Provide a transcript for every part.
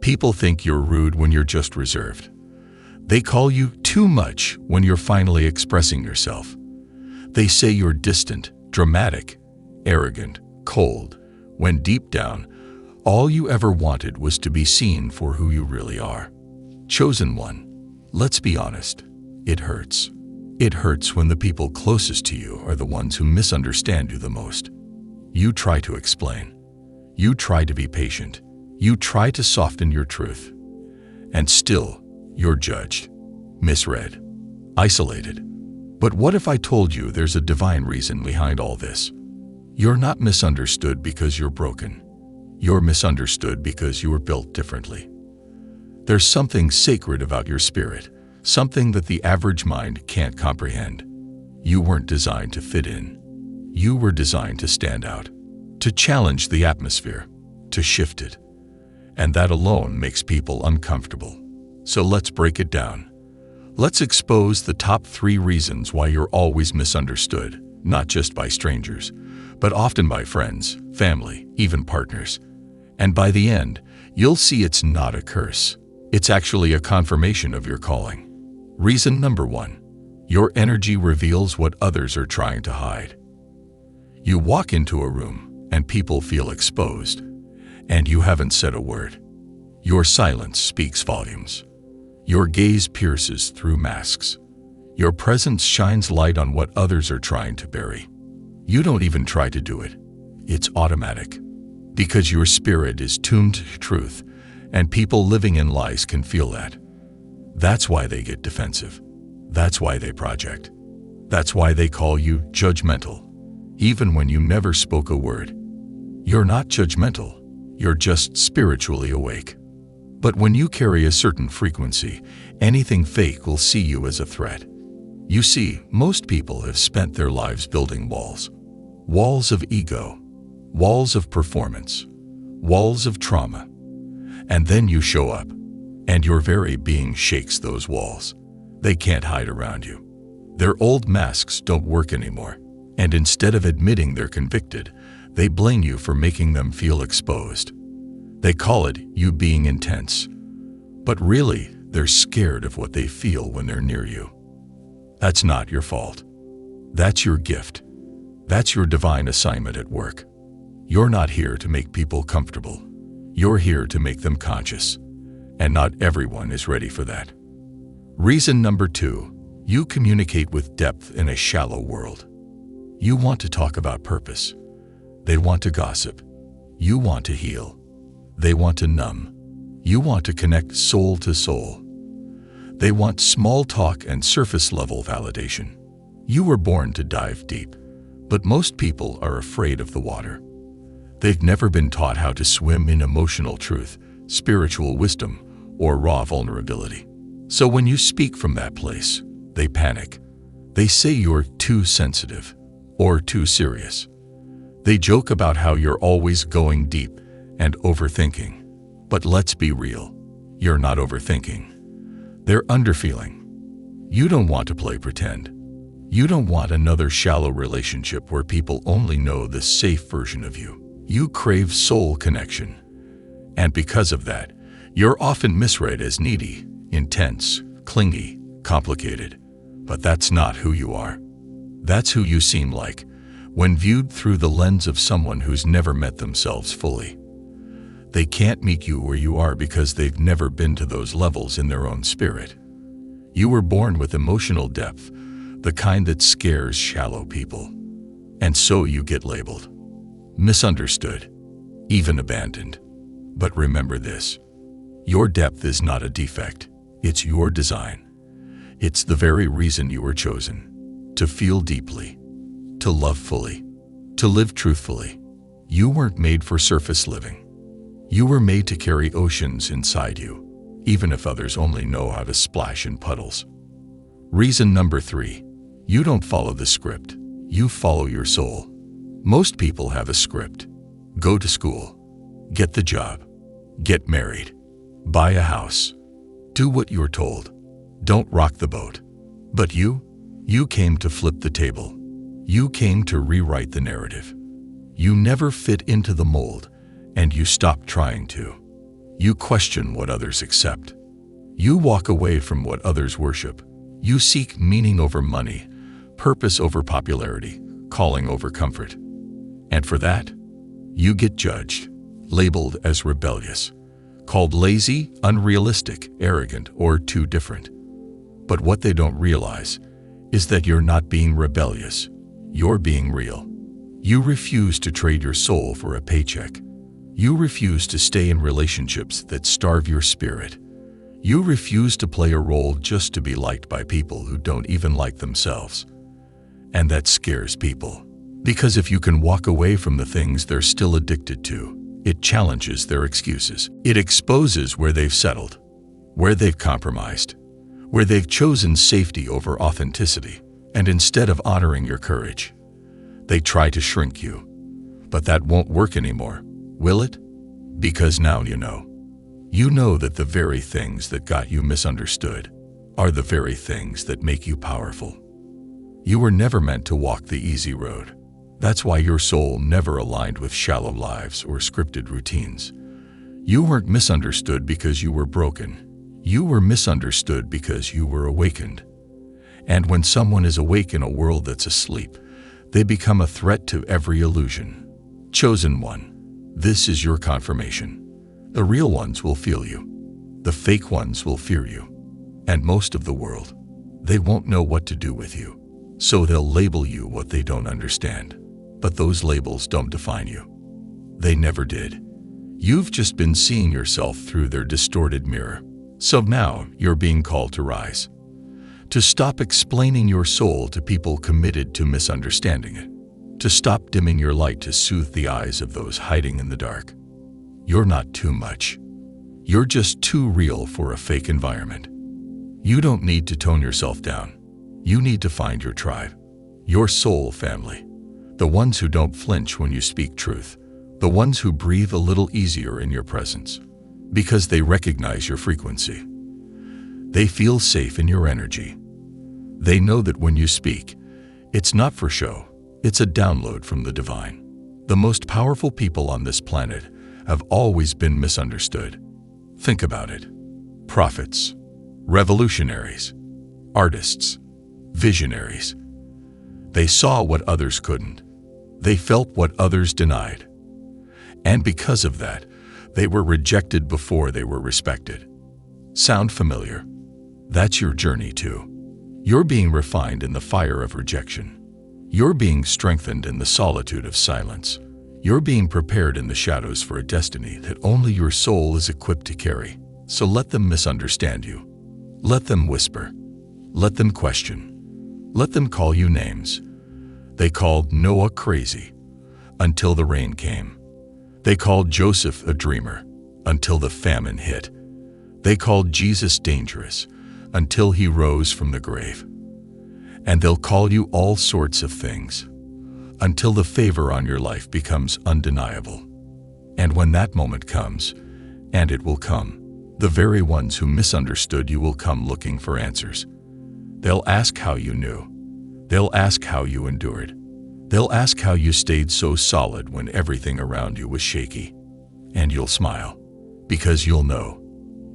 People think you're rude when you're just reserved. They call you too much when you're finally expressing yourself. They say you're distant, dramatic, arrogant, cold, when deep down, all you ever wanted was to be seen for who you really are. Chosen one, let's be honest, it hurts. It hurts when the people closest to you are the ones who misunderstand you the most. You try to explain. You try to be patient. You try to soften your truth. And still, you're judged, misread, isolated. But what if I told you there's a divine reason behind all this? You're not misunderstood because you're broken. You're misunderstood because you were built differently. There's something sacred about your spirit, something that the average mind can't comprehend. You weren't designed to fit in. You were designed to stand out, to challenge the atmosphere, to shift it. And that alone makes people uncomfortable. So let's break it down. Let's expose the top 3 reasons why you're always misunderstood, not just by strangers, but often by friends, family, even partners. And by the end, you'll see it's not a curse. It's actually a confirmation of your calling. Reason number 1, your energy reveals what others are trying to hide. You walk into a room and people feel exposed, and you haven't said a word. Your silence speaks volumes. Your gaze pierces through masks. Your presence shines light on what others are trying to bury. You don't even try to do it. It's automatic. Because your spirit is tuned to truth, and people living in lies can feel that. That's why they get defensive. That's why they project. That's why they call you judgmental, even when you never spoke a word. You're not judgmental. You're just spiritually awake. But when you carry a certain frequency, anything fake will see you as a threat. You see, most people have spent their lives building walls. Walls of ego, walls of performance, walls of trauma. And then you show up, and your very being shakes those walls. They can't hide around you. Their old masks don't work anymore, and instead of admitting they're convicted, they blame you for making them feel exposed. They call it you being intense. But really, they're scared of what they feel when they're near you. That's not your fault. That's your gift. That's your divine assignment at work. You're not here to make people comfortable. You're here to make them conscious. And not everyone is ready for that. Reason number 2, you communicate with depth in a shallow world. You want to talk about purpose. They want to gossip. You want to heal. They want to numb. You want to connect soul to soul. They want small talk and surface-level validation. You were born to dive deep, but most people are afraid of the water. They've never been taught how to swim in emotional truth, spiritual wisdom, or raw vulnerability. So when you speak from that place, they panic. They say you're too sensitive or too serious. They joke about how you're always going deep and overthinking. But let's be real, you're not overthinking. They're underfeeling. You don't want to play pretend. You don't want another shallow relationship where people only know the safe version of you. You crave soul connection. And because of that, you're often misread as needy, intense, clingy, complicated. But that's not who you are. That's who you seem like, when viewed through the lens of someone who's never met themselves fully. They can't meet you where you are because they've never been to those levels in their own spirit. You were born with emotional depth, the kind that scares shallow people. And so you get labeled, misunderstood, even abandoned. But remember this, your depth is not a defect, it's your design. It's the very reason you were chosen, to feel deeply, to love fully, to live truthfully. You weren't made for surface living. You were made to carry oceans inside you, even if others only know how to splash in puddles. Reason number 3, you don't follow the script, you follow your soul. Most people have a script. Go to school, get the job, get married, buy a house, do what you're told. Don't rock the boat. But you came to flip the table. You came to rewrite the narrative. You never fit into the mold, and you stopped trying to. You question what others accept. You walk away from what others worship. You seek meaning over money, purpose over popularity, calling over comfort. And for that, you get judged, labeled as rebellious, called lazy, unrealistic, arrogant, or too different. But what they don't realize is that you're not being rebellious. You're being real. You refuse to trade your soul for a paycheck. You refuse to stay in relationships that starve your spirit. You refuse to play a role just to be liked by people who don't even like themselves. And that scares people. Because if you can walk away from the things they're still addicted to, it challenges their excuses. It exposes where they've settled, where they've compromised, where they've chosen safety over authenticity. And instead of honoring your courage, they try to shrink you. But that won't work anymore, will it? Because now you know. You know that the very things that got you misunderstood are the very things that make you powerful. You were never meant to walk the easy road. That's why your soul never aligned with shallow lives or scripted routines. You weren't misunderstood because you were broken. You were misunderstood because you were awakened. And when someone is awake in a world that's asleep, they become a threat to every illusion. Chosen one, this is your confirmation. The real ones will feel you. The fake ones will fear you. And most of the world, they won't know what to do with you. So they'll label you what they don't understand. But those labels don't define you. They never did. You've just been seeing yourself through their distorted mirror. So now you're being called to rise. To stop explaining your soul to people committed to misunderstanding it. To stop dimming your light to soothe the eyes of those hiding in the dark. You're not too much. You're just too real for a fake environment. You don't need to tone yourself down. You need to find your tribe, your soul family, the ones who don't flinch when you speak truth, the ones who breathe a little easier in your presence, because they recognize your frequency. They feel safe in your energy. They know that when you speak, it's not for show, it's a download from the divine. The most powerful people on this planet have always been misunderstood. Think about it. Prophets, revolutionaries, artists, visionaries. They saw what others couldn't. They felt what others denied. And because of that, they were rejected before they were respected. Sound familiar? That's your journey too. You're being refined in the fire of rejection. You're being strengthened in the solitude of silence. You're being prepared in the shadows for a destiny that only your soul is equipped to carry. So let them misunderstand you. Let them whisper. Let them question. Let them call you names. They called Noah crazy until the rain came. They called Joseph a dreamer until the famine hit. They called Jesus dangerous until he rose from the grave. And they'll call you all sorts of things until the favor on your life becomes undeniable. And when that moment comes, and it will come, the very ones who misunderstood you will come looking for answers. They'll ask how you knew. They'll ask how you endured. They'll ask how you stayed so solid when everything around you was shaky. And you'll smile, because you'll know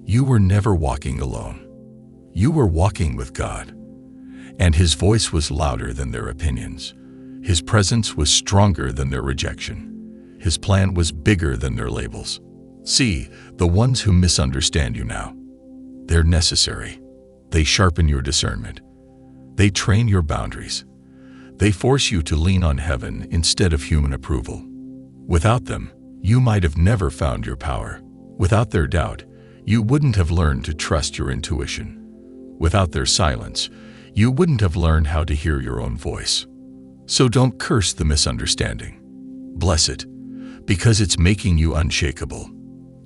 you were never walking alone. You were walking with God. And his voice was louder than their opinions. His presence was stronger than their rejection. His plan was bigger than their labels. See, the ones who misunderstand you now, they're necessary. They sharpen your discernment. They train your boundaries. They force you to lean on heaven instead of human approval. Without them, you might have never found your power. Without their doubt, you wouldn't have learned to trust your intuition. Without their silence, you wouldn't have learned how to hear your own voice. So don't curse the misunderstanding. Bless it, because it's making you unshakable.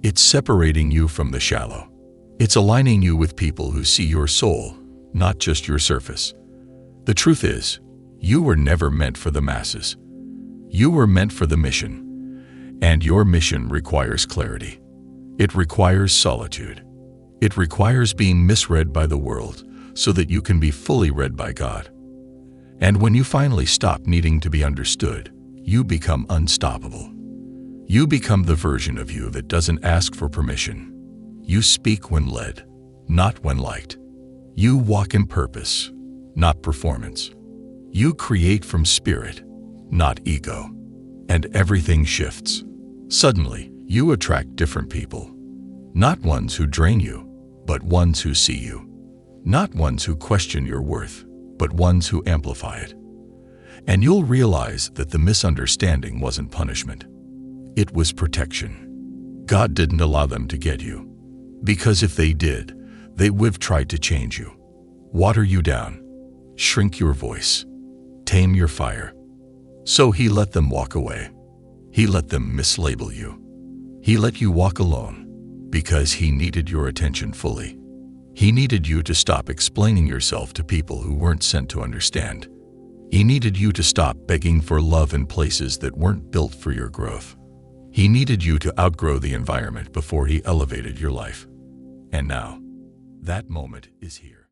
It's separating you from the shallow. It's aligning you with people who see your soul, not just your surface. The truth is, you were never meant for the masses. You were meant for the mission. And your mission requires clarity. It requires solitude. It requires being misread by the world so that you can be fully read by God. And when you finally stop needing to be understood, you become unstoppable. You become the version of you that doesn't ask for permission. You speak when led, not when liked. You walk in purpose, not performance. You create from spirit, not ego. And everything shifts. Suddenly, you attract different people. Not ones who drain you, but ones who see you. Not ones who question your worth, but ones who amplify it. And you'll realize that the misunderstanding wasn't punishment. It was protection. God didn't allow them to get you. Because if they did, they would have tried to change you. Water you down. Shrink your voice. Tame your fire. So he let them walk away. He let them mislabel you. He let you walk alone because he needed your attention fully. He needed you to stop explaining yourself to people who weren't sent to understand. He needed you to stop begging for love in places that weren't built for your growth. He needed you to outgrow the environment before he elevated your life. And now, that moment is here.